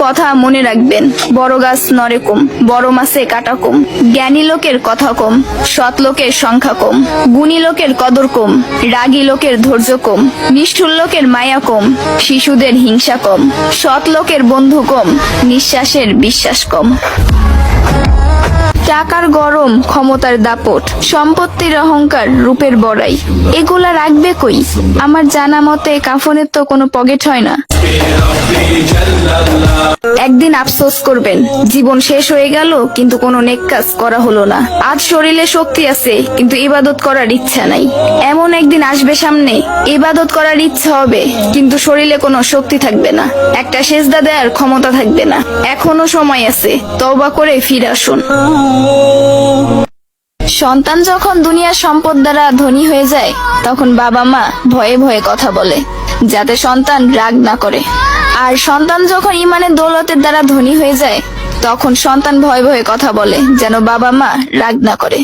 কথা মনে রাখবেন, বড় গাছ নড়ে কম, বড় মাছে কাটা কম। জ্ঞানী লোকের কথা কম, সৎ লোকের সংখ্যা কম। গুণী লোকের কদর কম, রাগী লোকের ধৈর্য কম। নিষ্ঠুর লোকের মায়া কম, শিশুদের হিংসা কম। সৎ লোকের বন্ধু কম, নিঃশ্বাসের বিশ্বাস কম। টাকার গরম, ক্ষমতার দাপট, সম্পত্তির অহংকার, রূপের বড়াই, এগুলা রাখবে কই? আমার জানা মতে কাফনের তো কোনো পকেট হয় না। একদিন আফসোস করবেন, জীবন শেষ হয়ে গেল কিন্তু কোনো নেক কাজ করা হলো না। আজ শরীরে শক্তি আছে কিন্তু ইবাদত করার ইচ্ছা নাই। এমন একদিন আসবে সামনে, ইবাদত করার ইচ্ছা হবে কিন্তু শরীরে কোনো শক্তি থাকবে না, একটা সেজদা দেওয়ার ক্ষমতা থাকবে না। এখনো সময় আছে, তওবা করে ফিরে আসুন। সন্তান যখন দুনিয়ার সম্পদ দ্বারা ধনী হয়ে যায়, তখন বাবা মা ভয়ে ভয়ে কথা বলে যাতে সন্তান রাগ না করে। আর সন্তান যখন ইমানের দৌলতের দ্বারা ধনী হয়ে যায়, তখন সন্তান ভয়ে ভয়ে কথা বলে যেন বাবা মা রাগ না করে।